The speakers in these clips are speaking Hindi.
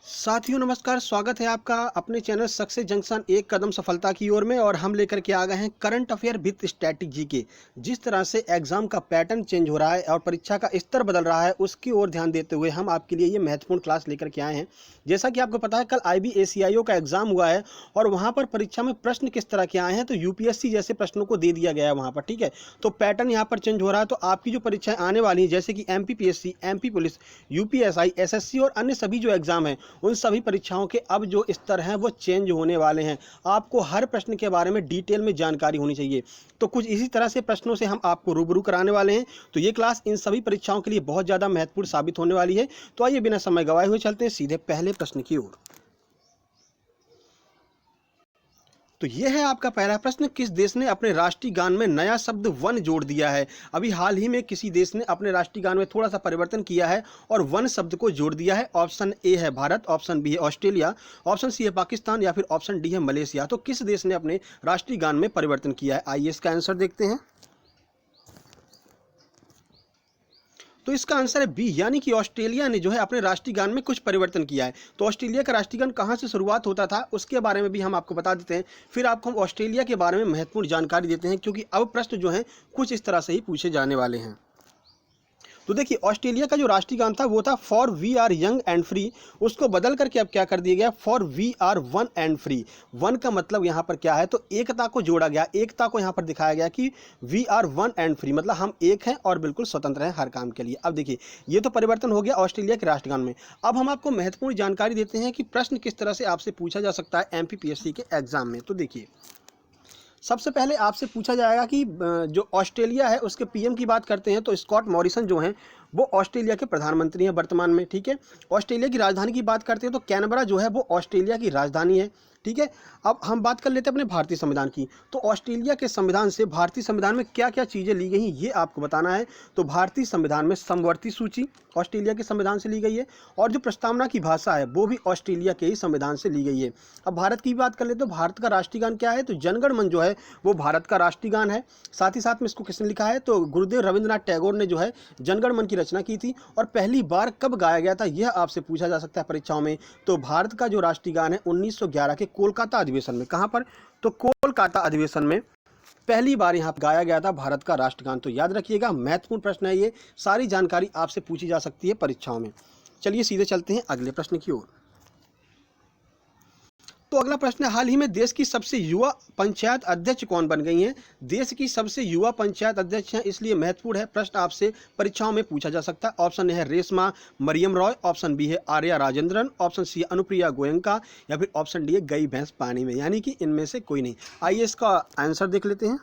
साथियों नमस्कार, स्वागत है आपका अपने चैनल सक्सेस जंक्शन एक कदम सफलता की ओर में। और हम लेकर के आ गए हैं करंट अफेयर विद स्ट्रैटेजी के। जिस तरह से एग्जाम का पैटर्न चेंज हो रहा है और परीक्षा का स्तर बदल रहा है, उसकी ओर ध्यान देते हुए हम आपके लिए ये महत्वपूर्ण क्लास लेकर के आए हैं। जैसा कि आपको पता है, कल IBACIO का एग्जाम हुआ है और वहाँ पर परीक्षा में प्रश्न किस तरह के आए हैं, तो UPSC जैसे प्रश्नों को दे दिया गया है वहाँ पर। ठीक है, तो पैटर्न यहाँ पर चेंज हो रहा है। तो आपकी जो परीक्षाएं आने वाली हैं, जैसे कि MPPSC, MP police, UPSI, SSC और अन्य सभी जो एग्जाम हैं, उन सभी परीक्षाओं के अब जो स्तर हैं वो चेंज होने वाले हैं। आपको हर प्रश्न के बारे में डिटेल में जानकारी होनी चाहिए। तो कुछ इसी तरह से प्रश्नों से हम आपको रूबरू कराने वाले हैं। तो ये क्लास इन सभी परीक्षाओं के लिए बहुत ज़्यादा महत्वपूर्ण साबित होने वाली है। तो आइए बिना समय गवाए हुए चलते हैं सीधे पहले प्रश्न की ओर। तो ये है आपका पहला प्रश्न। किस देश ने अपने राष्ट्रीय गान में नया शब्द वन जोड़ दिया है? अभी हाल ही में किसी देश ने अपने राष्ट्रीय गान में थोड़ा सा परिवर्तन किया है और वन शब्द को जोड़ दिया है। ऑप्शन ए है भारत, ऑप्शन बी है ऑस्ट्रेलिया, ऑप्शन सी है पाकिस्तान या फिर ऑप्शन डी है मलेशिया। तो किस देश ने अपने राष्ट्रीय गान में परिवर्तन किया है? आइए इसका आंसर देखते हैं। तो इसका आंसर है बी, यानी कि ऑस्ट्रेलिया ने जो है अपने राष्ट्रीय गान में कुछ परिवर्तन किया है। तो ऑस्ट्रेलिया का राष्ट्रीय गान कहाँ से शुरुआत होता था उसके बारे में भी हम आपको बता देते हैं। फिर आपको हम ऑस्ट्रेलिया के बारे में महत्वपूर्ण जानकारी देते हैं, क्योंकि अब प्रश्न जो हैं कुछ इस तरह से ही पूछे जाने वाले हैं। तो देखिए, ऑस्ट्रेलिया का जो राष्ट्रीय गान था वो था for we are young and free. उसको बदल करके अब क्या कर दिया गया, for we are one and free. One का मतलब यहाँ पर क्या है, तो एकता को जोड़ा गया, एकता को यहाँ पर दिखाया गया कि we are one and free, मतलब हम एक हैं और बिल्कुल स्वतंत्र हैं हर काम के लिए। अब देखिए, ये तो परिवर्तन हो गया ऑस्ट्रेलिया के राष्ट्रगान में। अब हम आपको महत्वपूर्ण जानकारी देते हैं कि प्रश्न किस तरह से आपसे पूछा जा सकता है MPPSC के एग्जाम में। तो देखिए, सबसे पहले आपसे पूछा जाएगा कि जो ऑस्ट्रेलिया है उसके PM की बात करते हैं तो स्कॉट मॉरिसन जो हैं वो ऑस्ट्रेलिया के प्रधानमंत्री हैं वर्तमान में। ठीक है, ऑस्ट्रेलिया की राजधानी की बात करते हैं तो कैनबरा जो है वो ऑस्ट्रेलिया की राजधानी है। ठीक है, अब हम बात कर लेते हैं अपने भारतीय संविधान की। तो ऑस्ट्रेलिया के संविधान से भारतीय संविधान में क्या क्या चीज़ें ली गई हैं ये आपको बताना है। तो भारतीय संविधान में समवर्ती सूची ऑस्ट्रेलिया के संविधान से ली गई है, और जो प्रस्तावना की भाषा है वो भी ऑस्ट्रेलिया के ही संविधान से ली गई है। अब भारत की बात कर ले तो भारत का राष्ट्रीय गान क्या है, तो जनगण मन जो है वो भारत का राष्ट्रीय गान है। साथ ही साथ में इसको किसने लिखा है, तो गुरुदेव रविंद्रनाथ टैगोर ने जो है जनगण मन की रचना की थी। और पहली बार कब गाया गया था यह आपसे पूछा जा सकता है परीक्षाओं में। तो भारत का जो राष्ट्रीय गान है 1911 के कोलकाता अधिवेशन में, कहाँ पर, तो कोलकाता अधिवेशन में पहली बार यहाँ गाया गया था भारत का राष्ट्रगान। तो याद रखिएगा, महत्वपूर्ण प्रश्न है ये, सारी जानकारी आपसे पूछी जा सकती है परीक्षाओं में। चलिए सीधे चलते हैं अगले प्रश्न की ओर। तो अगला प्रश्न है, हाल ही में देश की सबसे युवा पंचायत अध्यक्ष कौन बन गई हैं? देश की सबसे युवा पंचायत अध्यक्ष हैं, इसलिए महत्वपूर्ण है, प्रश्न आपसे परीक्षाओं में पूछा जा सकता है। ऑप्शन ए है रेशमा मरियम रॉय, ऑप्शन बी है आर्या राजेंद्रन, ऑप्शन सी है अनुप्रिया गोयनका या फिर ऑप्शन डी है गई भैंस पानी में, यानी कि इनमें से कोई नहीं। आइए इसका आंसर देख लेते हैं।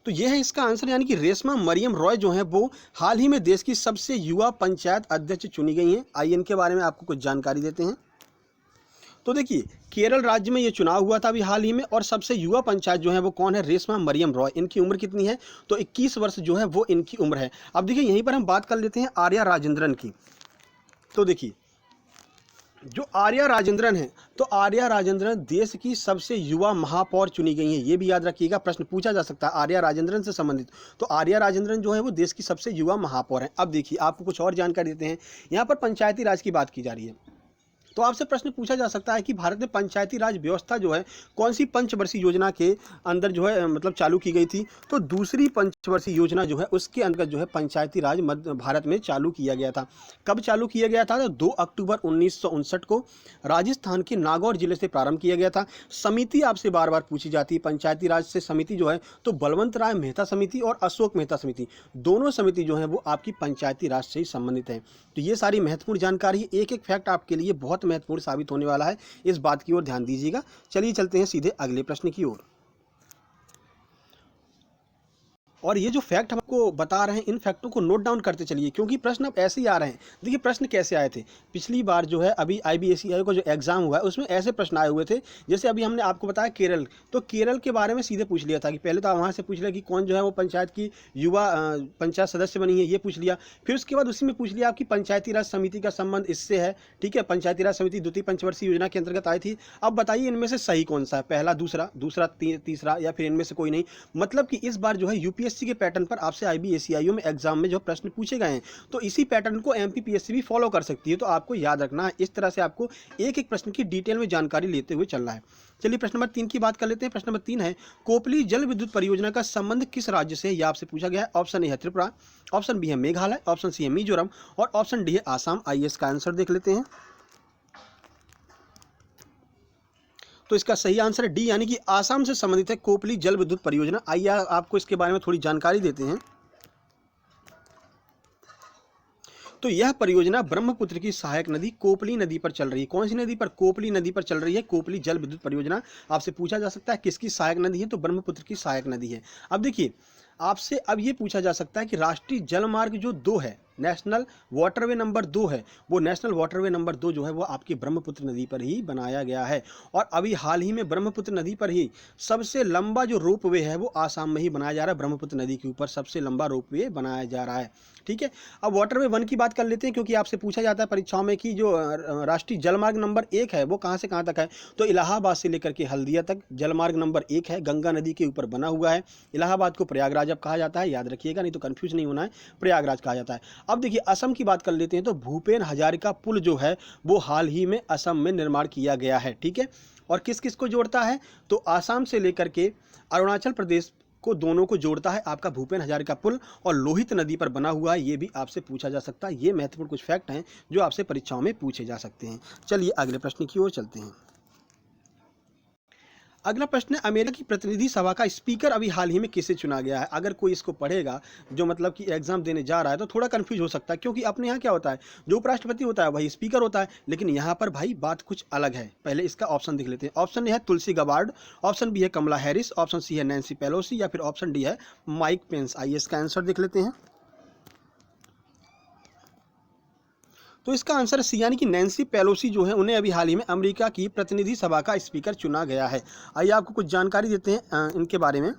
तो यह है इसका आंसर, यानी कि रेशमा मरियम रॉय जो है वो हाल ही में देश की सबसे युवा पंचायत अध्यक्ष चुनी गई हैं। आइए इनके बारे में आपको कुछ जानकारी देते हैं। तो देखिए, केरल राज्य में ये चुनाव हुआ था अभी हाल ही में, और सबसे युवा पंचायत जो है वो कौन है, रेशमा मरियम रॉय। इनकी उम्र कितनी है, तो 21 वर्ष जो है वो इनकी उम्र है। अब देखिए, यहीं पर हम बात कर लेते हैं आर्या राजेंद्रन की। तो देखिए, जो आर्या राजेंद्रन है, तो आर्या राजेंद्रन देश की सबसे युवा महापौर चुनी गई हैं। ये भी याद रखिएगा, प्रश्न पूछा जा सकता है आर्या राजेंद्रन से संबंधित। तो आर्या राजेंद्रन जो है वो देश की सबसे युवा महापौर हैं। अब देखिए, आपको कुछ और जानकारी देते हैं। यहाँ पर पंचायती राज की बात की जा रही है, तो आपसे प्रश्न पूछा जा सकता है कि भारत में पंचायती राज व्यवस्था जो है कौन सी पंचवर्षीय योजना के अंदर जो है मतलब चालू की गई थी। तो दूसरी पंचवर्षीय योजना जो है उसके अंतर्गत जो है पंचायती राज भारत में चालू किया गया था। कब चालू किया गया था, तो 2 अक्टूबर 1959 को राजस्थान के नागौर जिले से प्रारंभ किया गया था। समिति आपसे बार बार पूछी जाती है, पंचायती राज से समिति जो है, तो बलवंत राय मेहता समिति और अशोक मेहता समिति, दोनों समिति जो है वो आपकी पंचायती राज से ही संबंधित है। तो ये सारी महत्वपूर्ण जानकारी, एक एक फैक्ट आपके लिए बहुत महत्वपूर्ण साबित होने वाला है, इस बात की ओर ध्यान दीजिएगा। चलिए चलते हैं सीधे अगले प्रश्न की ओर। और ये जो फैक्ट हमको बता रहे हैं, इन फैक्टों को नोट डाउन करते चलिए, क्योंकि प्रश्न अब ऐसे ही आ रहे हैं। देखिए, प्रश्न कैसे आए थे पिछली बार जो है, अभी IBACIO का जो एग्जाम हुआ है उसमें ऐसे प्रश्न आए हुए थे। जैसे अभी हमने आपको बताया केरल, तो केरल के बारे में सीधे पूछ लिया था कि पहले तो वहाँ से पूछ लिया कि कौन जो है वो पंचायत की युवा पंचायत सदस्य बनी है, ये पूछ लिया। फिर उसके बाद उसी में पूछ लिया आपकी पंचायती राज समिति का संबंध इससे है। ठीक है, पंचायती राज समिति द्वितीय पंचवर्षीय योजना के अंतर्गत आई थी। अब बताइए इनमें से सही कौन सा है, पहला, दूसरा, तीसरा या फिर इनमें से कोई नहीं। मतलब कि इस बार जो है यूपीएससी के पैटर्न पर आपसे आईबीएसईआईओ में एग्जाम में जो प्रश्न पूछे गए हैं, तो इसी पैटर्न को एमपीपीएससी भी फॉलो कर सकती है। तो आपको याद रखना है, इस तरह से आपको एक एक प्रश्न की डिटेल में जानकारी लेते हुए चलना है। चलिए प्रश्न नंबर 3 की बात कर लेते हैं। प्रश्न नंबर 3 है, कोपली जल विद्युत परियोजना का संबंध किस राज्य से है, यह आपसे पूछा गया है। ऑप्शन ए है त्रिपुरा, ऑप्शन बी है मेघालय, ऑप्शन सी है मिजोरम और ऑप्शन डी है आसाम। आइए इसका आंसर देख लेते हैं। तो इसका सही आंसर है डी, यानी कि आसाम से संबंधित है कोपली जल विद्युत परियोजना। आइए आपको इसके बारे में थोड़ी जानकारी देते हैं। तो यह परियोजना ब्रह्मपुत्र की सहायक नदी कोपली नदी पर चल रही है। कौन सी नदी पर? कोपली नदी पर चल रही है कोपली जल विद्युत परियोजना। आपसे पूछा जा सकता है किसकी सहायक नदी है, तो ब्रह्मपुत्र की सहायक नदी है। अब देखिए, आपसे अब ये पूछा जा सकता है कि राष्ट्रीय जलमार्ग जो 2 है, नेशनल वाटरवे नंबर 2 है, वो नेशनल वाटरवे नंबर 2 जो है वो आपकी ब्रह्मपुत्र नदी पर ही बनाया गया है। और अभी हाल ही में ब्रह्मपुत्र नदी पर ही सबसे लंबा जो रोपवे है वो आसाम में ही बनाया जा रहा है। ब्रह्मपुत्र नदी के ऊपर सबसे लंबा रोपवे बनाया जा रहा है। ठीक है, अब वाटरवे 1 की बात कर लेते हैं, क्योंकि आपसे पूछा जाता है परीक्षाओं में कि जो राष्ट्रीय जलमार्ग नंबर 1 है वो कहाँ से कहाँ तक है। तो इलाहाबाद से लेकर के हल्दिया तक जलमार्ग नंबर 1 है, गंगा नदी के ऊपर बना हुआ है। इलाहाबाद को प्रयागराज अब कहा जाता है, याद रखिएगा, नहीं तो कंफ्यूज नहीं होना है, प्रयागराज कहा जाता है। अब देखिए असम की बात कर लेते हैं। तो भूपेन हजारिका पुल जो है वो हाल ही में असम में निर्माण किया गया है। ठीक है, और किस किस को जोड़ता है, तो आसाम से लेकर के अरुणाचल प्रदेश को, दोनों को जोड़ता है आपका भूपेन हजारिका पुल, और लोहित नदी पर बना हुआ है। ये भी आपसे पूछा जा सकता है। ये महत्वपूर्ण कुछ फैक्ट हैं जो आपसे परीक्षाओं में पूछे जा सकते हैं। चलिए अगले प्रश्न की ओर चलते हैं। अगला प्रश्न है, अमेरिका की प्रतिनिधि सभा का स्पीकर अभी हाल ही में किसे चुना गया है। अगर कोई इसको पढ़ेगा जो मतलब कि एग्जाम देने जा रहा है तो थोड़ा कंफ्यूज हो सकता है, क्योंकि अपने यहाँ क्या होता है, जो उपराष्ट्रपति होता है वही स्पीकर होता है, लेकिन यहाँ पर भाई बात कुछ अलग है। पहले इसका ऑप्शन देख लेते हैं। ऑप्शन ए है तुलसी गबार्ड, ऑप्शन बी है कमला हैरिस, ऑप्शन सी है नैन्सी पेलोसी या फिर ऑप्शन डी है माइक पेंस। आइए इसका आंसर देख लेते हैं। तो इसका आंसर सी, यानी कि नैन्सी पेलोसी जो है उन्हें अभी हाल ही में अमेरिका की प्रतिनिधि सभा का स्पीकर चुना गया है। आइए आपको कुछ जानकारी देते हैं इनके बारे में।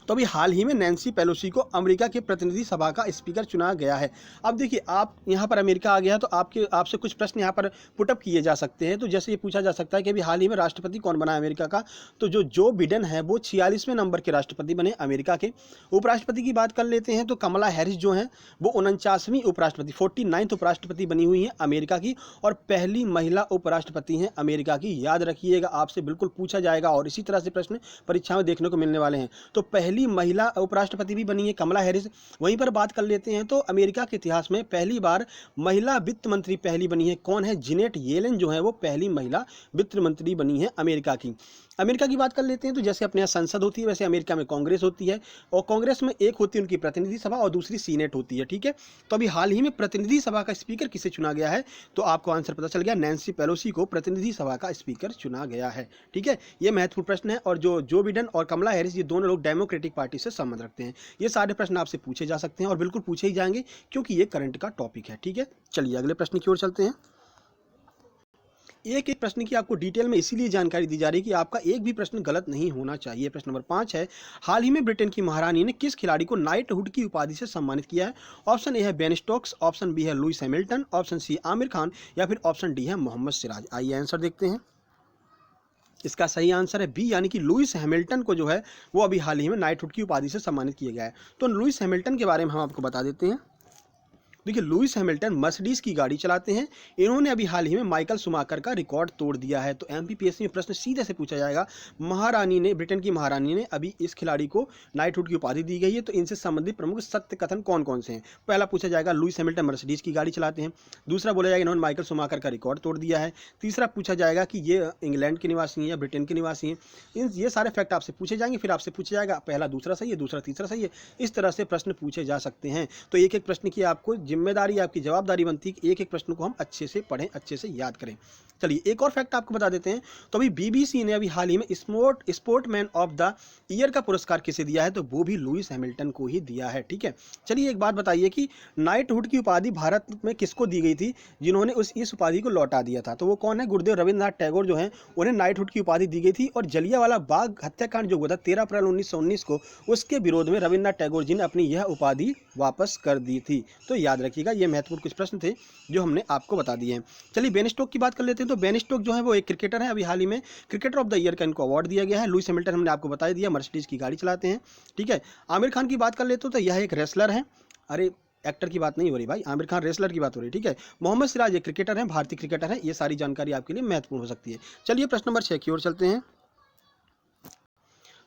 तो अभी हाल ही में नैन्सी पेलोसी को अमेरिका के प्रतिनिधि सभा का स्पीकर चुना गया है। अब देखिए, आप यहाँ पर अमेरिका आ गया है तो आपसे कुछ प्रश्न यहाँ पर पुटअप किए जा सकते हैं। तो जैसे ये पूछा जा सकता है कि अभी हाल ही में राष्ट्रपति कौन बना है अमेरिका का, तो जो बिडेन है वो 46वें नंबर के राष्ट्रपति बने अमेरिका के। उपराष्ट्रपति की बात कर लेते हैं तो कमला हैरिस जो हैं वो 49वीं उपराष्ट्रपति, 49th उपराष्ट्रपति बनी हुई हैं अमेरिका की, और पहली महिला उपराष्ट्रपति हैं अमेरिका की। याद रखिएगा, आपसे बिल्कुल पूछा जाएगा और इसी तरह से प्रश्न परीक्षा में देखने को मिलने वाले हैं। तो पहली महिला उपराष्ट्रपति भी बनी है कमला हैरिस। वहीं पर बात कर लेते हैं तो अमेरिका के इतिहास में पहली बार महिला वित्त मंत्री पहली बनी है, कौन है, जेनेट येलेन जो है वो पहली महिला वित्त मंत्री बनी है अमेरिका की। अमेरिका की बात कर लेते हैं तो जैसे अपने यहाँ संसद होती है वैसे अमेरिका में कांग्रेस होती है, और कांग्रेस में एक होती है उनकी प्रतिनिधि सभा और दूसरी सीनेट होती है। ठीक है, तो अभी हाल ही में प्रतिनिधि सभा का स्पीकर किसे चुना गया है, तो आपको आंसर पता चल गया, नैन्सी पेलोसी को प्रतिनिधि सभा का स्पीकर चुना गया है। ठीक है, ये महत्वपूर्ण प्रश्न है। और जो बिडेन और कमला हैरिस ये दोनों लोग डेमोक्रेटिक पार्टी से संबंध रखते हैं। ये सारे प्रश्न आपसे पूछे जा सकते हैं और बिल्कुल पूछे ही जाएंगे, क्योंकि ये करंट का टॉपिक है। ठीक है, चलिए अगले प्रश्न की ओर चलते हैं। एक एक प्रश्न की आपको डिटेल में इसीलिए जानकारी दी जा रही है कि आपका एक भी प्रश्न गलत नहीं होना चाहिए। प्रश्न नंबर 5 है, हाल ही में ब्रिटेन की महारानी ने किस खिलाड़ी को नाइटहुड की उपाधि से सम्मानित किया है। ऑप्शन ए है बेन स्टोक्स, ऑप्शन बी है Lewis Hamilton, option C Aamir Khan या फिर ऑप्शन डी है मोहम्मद सिराज। आइए आंसर देखते हैं। इसका सही आंसर है बी, यानी कि लुइस हैमिल्टन को जो है वो अभी हाल ही में नाइटहुड की उपाधि से सम्मानित किया गया है। तो लुइस हैमिल्टन के बारे में हम आपको बता देते हैं। देखिए, लुइस हैमिल्टन मर्सिडीज की गाड़ी चलाते हैं। इन्होंने अभी हाल ही में माइकल शुमाकर का रिकॉर्ड तोड़ दिया है। तो एमपीपीएससी में प्रश्न सीधे से पूछा जाएगा, महारानी ने, ब्रिटेन की महारानी ने अभी इस खिलाड़ी को नाइटहुड की उपाधि दी गई है, तो इनसे संबंधित प्रमुख सत्य कथन कौन कौन से हैं। पहला पूछा जाएगा, लुइस हैमिल्टन मर्सिडीज की गाड़ी चलाते हैं। दूसरा बोला जाएगा, इन्होंने माइकल शुमाकर का रिकॉर्ड तोड़ दिया है। तीसरा पूछा जाएगा कि ये इंग्लैंड के निवासी हैं या ब्रिटेन के निवासी हैं। ये सारे फैक्ट आपसे पूछे जाएंगे। फिर आपसे पूछा जाएगा पहला दूसरा सही है, दूसरा तीसरा सही है। इस तरह से प्रश्न पूछे जा सकते हैं। तो एक एक प्रश्न की आपको जिम्मेदारी, आपकी जवाबदारी बनती है कि एक एक प्रश्न को हम अच्छे से पढ़ें, अच्छे से याद करें। चलिए एक और फैक्ट आपको बता देते हैं। तो अभी बीबीसी ने अभी हाल ही में स्पोर्टमैन ऑफ द ईयर का पुरस्कार किसे दिया है, तो वो भी लुइस हैमिल्टन को ही दिया है। ठीक है, चलिए एक बात बताइए कि नाइटहुड की उपाधि भारत में किसको दी गई थी, जिन्होंने इस उपाधि को लौटा दिया था। तो वो कौन है, गुरुदेव रविंद्रनाथ टैगोर जो हैं उन्हें नाइटहुड की उपाधि दी गई थी। और जलियांवाला बाग हत्याकांड जो हुआ था 13 अप्रैल 1919 को, उसके विरोध में रविंद्रनाथ टैगोर जी ने अपनी यह उपाधि वापस कर दी थी। तो याद याद रखिएगा। ये महत्वपूर्ण कुछ प्रश्न थे जो हमने आपको बता दिए हैं। चलिए बेन स्टोक की बात कर लेते हैं। तो बेन स्टोक जो है वो एक क्रिकेटर है, अभी हाल ही में क्रिकेटर ऑफ द ईयर का इनको अवार्ड दिया गया है। लुइस हैमिल्टन हमने आपको बता दिया, मर्सिडीज की गाड़ी चलाते हैं, ठीक है। आमिर खान की बात कर लेते हो तो यह एक रेसलर है, अरे एक्टर की बात नहीं हो रही भाई, आमिर खान रेसलर की बात हो रही है, ठीक है। मोहम्मद सिराज एक क्रिकेटर है, भारतीय क्रिकेटर है। ये सारी जानकारी आपके लिए महत्वपूर्ण हो सकती है। चलिए प्रश्न नंबर 6 की ओर चलते हैं।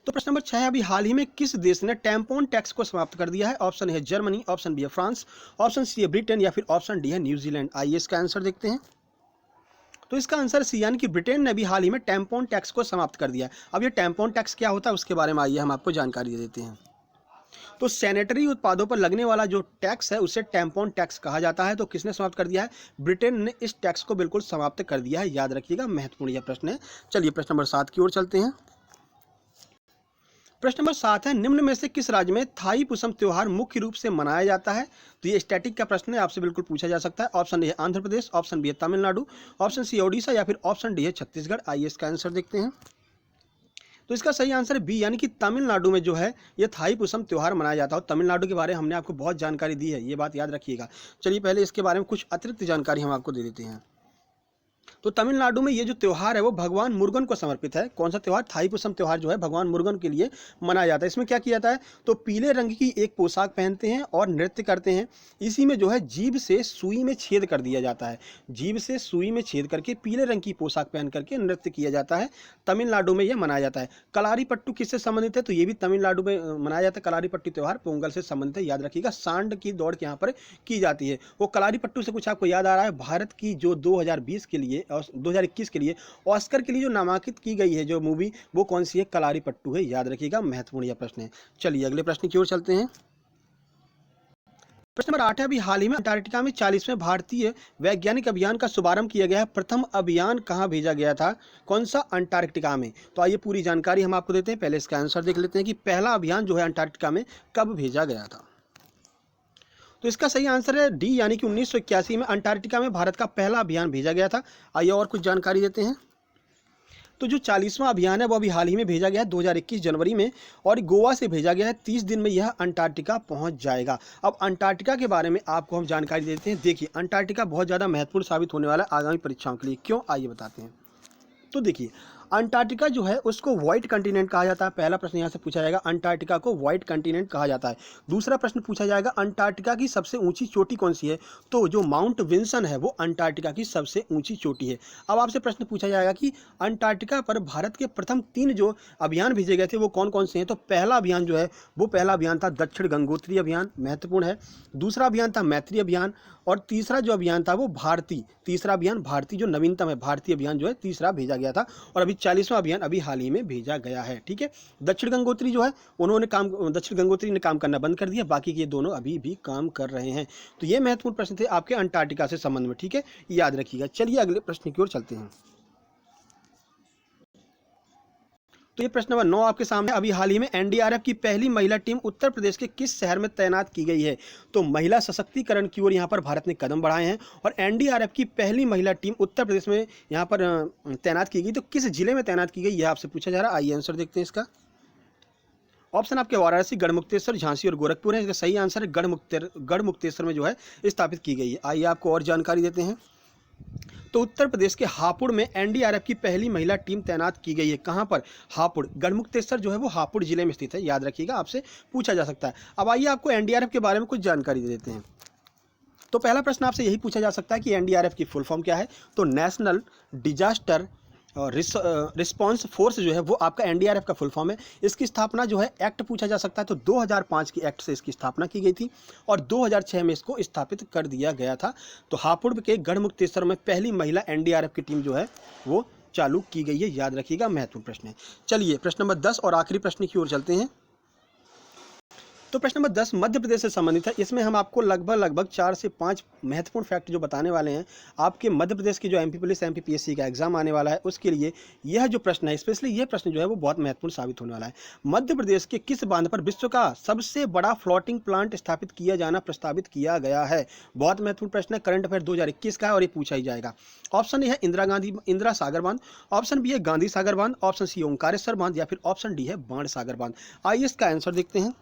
तो प्रश्न नंबर 6 है, अभी हाल ही में किस देश ने टैम्पोन टैक्स को समाप्त कर दिया है? ऑप्शन है जर्मनी, ऑप्शन बी है फ्रांस, ऑप्शन सी है ब्रिटेन, या फिर ऑप्शन डी है न्यूजीलैंड। आइए इसका आंसर देखते हैं। तो इसका आंसर सी यानी कि ब्रिटेन ने भी हाल ही में टैम्पोन टैक्स को समाप्त कर दिया है। अब ये टैम्पोन टैक्स क्या होता है उसके बारे में आइए हम आपको जानकारी दे देते हैं। तो सैनिटरी उत्पादों पर लगने वाला जो टैक्स है उसे टैम्पोन टैक्स कहा जाता है। तो किसने समाप्त कर दिया है? ब्रिटेन ने इस टैक्स को बिल्कुल समाप्त कर दिया है, याद रखिएगा, महत्वपूर्ण यह प्रश्न है। चलिए प्रश्न नंबर 7 की ओर चलते हैं। प्रश्न नंबर 7 है, निम्न में से किस राज्य में थाई पुसम त्योहार मुख्य रूप से मनाया जाता है? तो ये स्टैटिक का प्रश्न है, आपसे बिल्कुल पूछा जा सकता है। ऑप्शन ए है आंध्र प्रदेश, ऑप्शन बी है तमिलनाडु, ऑप्शन सी है ओडिशा, या फिर ऑप्शन डी है छत्तीसगढ़। आइए इसका आंसर देखते हैं। तो इसका सही आंसर है बी, यानी कि तमिलनाडु में जो है ये थाई पुसम त्योहार मनाया जाता है। तमिलनाडु के बारे में हमने आपको बहुत जानकारी दी है, ये बात याद रखिएगा। चलिए पहले इसके बारे में कुछ अतिरिक्त जानकारी हम आपको दे देते हैं। तो तमिलनाडु में ये जो त्यौहार है वो भगवान मुरुगन को समर्पित है। कौन सा त्यौहार? थाईपुसम त्यौहार जो है भगवान मुरुगन के लिए मनाया जाता है। इसमें क्या किया जाता है? तो पीले रंग की एक पोशाक पहनते हैं और नृत्य करते हैं। इसी में जो है जीभ से सुई में छेद कर दिया जाता है, जीभ से सुई में छेद करके पीले रंग की पोशाक पहन करके नृत्य किया जाता है। तमिलनाडु में यह मनाया जाता है। कलारी पट्टू किससे संबंधित है? तो ये भी तमिलनाडु में मनाया जाता है। कलारी पट्टू त्यौहार पोंगल से संबंधित है, याद रखिएगा। सांड की दौड़ यहाँ पर की जाती है। वो कलारी पट्टू से कुछ आपको याद आ रहा है? भारत की जो 2020 के लिए और 2021 के लिए ऑस्कर के लिए जो नामांकित की गई है जो मूवी, वो कौन सी है? कलारी पट्टू है, याद रखिएगा, महत्वपूर्ण यह प्रश्न है। चलिए अगले प्रश्न की ओर चलते हैं। प्रश्न नंबर 8 है, अभी हाल ही में अंटार्कटिका में 40वें भारतीय वैज्ञानिक अभियान का शुभारंभ किया गया है। प्रथम अभियान कहां भेजा गया था? कौन सा? अंटार्कटिका में। तो आइए पूरी जानकारी हम आपको देते हैं। पहले इसका आंसर देख लेते हैं कि पहला अभियान जो है अंटार्कटिका में कब भेजा गया था। तो इसका सही आंसर है डी, यानी कि 1981 में अंटार्कटिका में भारत का पहला अभियान भेजा गया था। आइए और कुछ जानकारी देते हैं। तो जो 40वां अभियान है वो अभी हाल ही में भेजा गया है 2021 जनवरी में, और गोवा से भेजा गया है। 30 दिन में यह अंटार्कटिका पहुंच जाएगा। अब अंटार्कटिका के बारे में आपको हम जानकारी देते हैं। देखिए अंटार्कटिका बहुत ज़्यादा महत्वपूर्ण साबित होने वाला है आगामी परीक्षाओं के लिए। क्यों? आइए बताते हैं। तो देखिए अंटार्कटिका जो है उसको व्हाइट कंटिनेंट कहा जाता है। पहला प्रश्न यहाँ से पूछा जाएगा, अंटार्कटिका को व्हाइट कंटिनेंट कहा जाता है। दूसरा प्रश्न पूछा जाएगा, अंटार्कटिका की सबसे ऊंची चोटी कौन सी है? तो जो माउंट विल्सन है वो अंटार्कटिका की सबसे ऊंची चोटी है। अब आपसे प्रश्न पूछा जाएगा कि अंटार्कटिका पर भारत के प्रथम 3 जो अभियान भेजे गए थे वो कौन कौन से हैं? तो पहला अभियान जो है वो पहला अभियान था दक्षिण गंगोत्री अभियान, महत्वपूर्ण है। दूसरा अभियान था मैत्री अभियान, और तीसरा जो अभियान था वो भारतीय, तीसरा अभियान भारतीय जो नवीनतम है भारतीय अभियान जो है तीसरा भेजा गया था। और अभी 40वां अभियान अभी हाल ही में भेजा गया है, ठीक है। दक्षिण गंगोत्री जो है दक्षिण गंगोत्री ने काम करना बंद कर दिया, बाकी के दोनों अभी भी काम कर रहे हैं। तो ये महत्वपूर्ण प्रश्न थे आपके अंटार्कटिका से संबंध में, ठीक है, याद रखिएगा। चलिए अगले प्रश्न की ओर चलते हैं। तो ये प्रश्न नंबर 9 आपके सामने। अभी हाल ही में एनडीआरएफ की पहली महिला टीम उत्तर प्रदेश के किस शहर में तैनात की गई है? तो महिला सशक्तिकरण की ओर यहाँ पर भारत ने कदम बढ़ाए हैं, और एनडीआरएफ की पहली महिला टीम उत्तर प्रदेश में यहाँ पर तैनात की गई। तो किस जिले में तैनात की गई यह आपसे पूछा जा रहा है। आइए आंसर देखते हैं इसका। ऑप्शन आपके वाराणसी, गढ़मुक्तेश्वर, झांसी और गोरखपुर है। इसका सही आंसर है गढ़मुक्तेश्वर में जो है स्थापित की गई है। आइए आपको और जानकारी देते हैं। तो उत्तर प्रदेश के हापुड़ में एनडीआरएफ की पहली महिला टीम तैनात की गई है। कहां पर? हापुड़। गढ़मुक्तेश्वर जो है वो हापुड़ जिले में स्थित है, याद रखिएगा, आपसे पूछा जा सकता है। अब आइए आपको एनडीआरएफ के बारे में कुछ जानकारी दे देते हैं। तो पहला प्रश्न आपसे यही पूछा जा सकता है कि एनडीआरएफ की फुल फॉर्म क्या है? तो नेशनल डिजास्टर रिस्पांस फोर्स जो है वो आपका एनडीआरएफ का फुल फॉर्म है। इसकी स्थापना जो है एक्ट पूछा जा सकता है, तो 2005 की एक्ट से इसकी स्थापना की गई थी, और 2006 में इसको स्थापित कर दिया गया था। तो हापुड़ के गढ़मुक्तेश्वर में पहली महिला एनडीआरएफ की टीम जो है वो चालू की गई है, याद रखिएगा, महत्वपूर्ण प्रश्न है। चलिए प्रश्न नंबर 10 और आखिरी प्रश्न की ओर चलते हैं। तो प्रश्न नंबर 10 मध्य प्रदेश से संबंधित है। इसमें हम आपको लगभग 4 से 5 महत्वपूर्ण फैक्ट जो बताने वाले हैं। आपके मध्य प्रदेश की जो एमपी पुलिस एमपीपीएससी का एग्जाम आने वाला है उसके लिए यह जो प्रश्न है, स्पेशली यह प्रश्न जो है वो बहुत महत्वपूर्ण साबित होने वाला है। मध्य प्रदेश के किस बांध पर विश्व का सबसे बड़ा फ्लोटिंग प्लांट स्थापित किया जाना प्रस्तावित किया गया है? बहुत महत्वपूर्ण प्रश्न है, करंट अफेयर 2021 का है और ये पूछा ही जाएगा। ऑप्शन ए है इंदिरा सागर बांध, ऑप्शन बी है गांधी सागर बांध, ऑप्शन सी ओंकारेश्वर बांध, या फिर ऑप्शन डी है बाण सागर बांध। आइए इसका आंसर देखते हैं।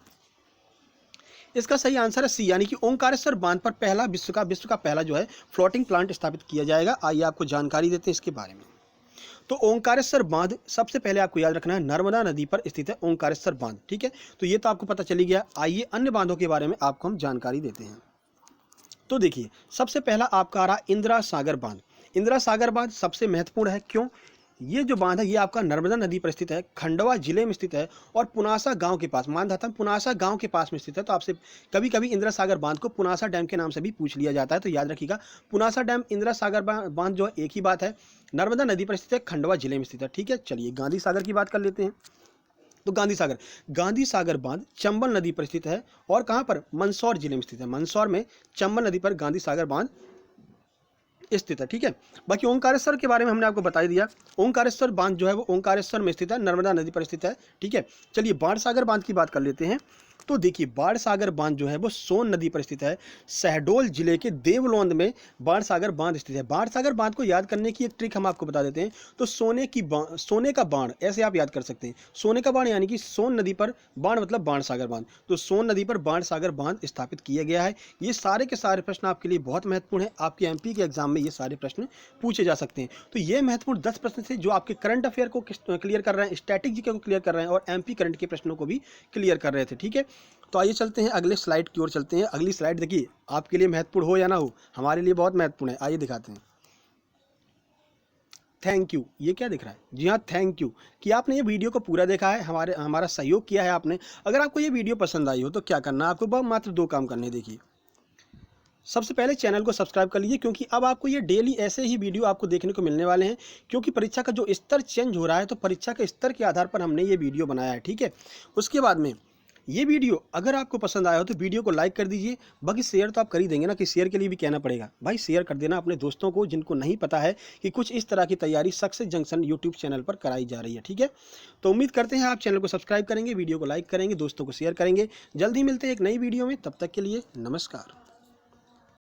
इसका सही आंसर है सी, यानी कि ओंकारेश्वर बांध पर पहला विश्व का पहला जो है फ्लोटिंग प्लांट स्थापित किया जाएगा। आइए आपको जानकारी देते हैं इसके बारे में। तो ओंकारेश्वर बांध सबसे पहले आपको याद रखना है नर्मदा नदी पर स्थित है ओंकारेश्वर बांध, ठीक है। तो ये तो आपको पता चली गया। आइए अन्य बांधों के बारे में आपको हम जानकारी देते हैं। तो देखिए, सबसे पहला आपका आ रहा इंदिरा सागर बांध। इंदिरा सागर बांध सबसे महत्वपूर्ण है, क्यों? ये जो बांध है ये आपका नर्मदा नदी पर स्थित है, खंडवा जिले में स्थित है और पुनासा गांव के पास, मानधाता पुनासा गांव के पास में स्थित है। तो आपसे कभी कभी इंदिरा सागर बांध को पुनासा डैम के नाम से भी पूछ लिया जाता है, तो याद रखिएगा पुनासा डैम इंदिरा सागर बांध जो है एक ही बात है, नर्मदा नदी पर स्थित है, खंडवा जिले में स्थित है, ठीक है। चलिए गांधी सागर की बात कर लेते हैं। तो गांधी सागर बांध चंबल नदी पर स्थित है और कहां पर? मंदसौर जिले में स्थित है। मंदसौर में चंबल नदी पर गांधी सागर बांध स्थित है, ठीक है। बाकी ओंकारेश्वर के बारे में हमने आपको बता ही दिया। ओंकारेश्वर बांध जो है वो ओंकारेश्वर में स्थित है, नर्मदा नदी पर स्थित है, ठीक है। चलिए बाण सागर बांध की बात कर लेते हैं। तो देखिए बाण सागर बांध जो है वो सोन नदी पर स्थित है, शहडोल जिले के देवलोंद में बाण सागर बांध स्थित है। बाण सागर बांध को याद करने की एक ट्रिक हम आपको बता देते हैं। तो सोने का बाण ऐसे आप याद कर सकते हैं, सोने का बाण यानी कि सोन नदी पर बाण मतलब बाण सागर बांध। तो सोन नदी पर बाण सागर बांध स्थापित किया गया है। ये सारे के सारे प्रश्न आपके लिए बहुत महत्वपूर्ण है, आपके एमपी के एग्जाम में ये सारे प्रश्न पूछे जा सकते हैं। तो ये महत्वपूर्ण 10 प्रश्न थे जो आपके करंट अफेयर को क्लियर कर रहे हैं, स्टैटिक जीके को क्लियर कर रहे हैं और एमपी करंट के प्रश्नों को भी क्लियर कर रहे थे, ठीक है। तो आइए चलते हैं अगले स्लाइड की ओर चलते हैं। अगली स्लाइड देखिए, आपके लिए महत्वपूर्ण हो या ना हो, हमारे लिए बहुत महत्वपूर्ण है। आइए दिखाते हैं। थैंक यू, ये क्या दिख रहा है? जी हाँ, थैंक यू कि आपने ये वीडियो को पूरा देखा है, हमारा सहयोग किया है आपने। अगर आपको ये वीडियो पसंद आई हो तो क्या करना है आपको? बस मात्र 2 काम करने। देखिए, सबसे पहले चैनल को सब्सक्राइब कर लीजिए, क्योंकि अब आपको ये डेली ऐसे ही वीडियो आपको देखने को मिलने वाले हैं, क्योंकि परीक्षा का जो स्तर चेंज हो रहा है, तो परीक्षा के स्तर के आधार पर हमने ये वीडियो बनाया है, ठीक है। उसके बाद में ये वीडियो अगर आपको पसंद आया हो तो वीडियो को लाइक कर दीजिए। बाकी शेयर तो आप कर ही देंगे ना, कि शेयर के लिए भी कहना पड़ेगा भाई, शेयर कर देना अपने दोस्तों को जिनको नहीं पता है कि कुछ इस तरह की तैयारी सक्सेस जंक्शन यूट्यूब चैनल पर कराई जा रही है, ठीक है। तो उम्मीद करते हैं आप चैनल को सब्सक्राइब करेंगे, वीडियो को लाइक करेंगे, दोस्तों को शेयर करेंगे। जल्दी मिलते हैं एक नई वीडियो में, तब तक के लिए नमस्कार।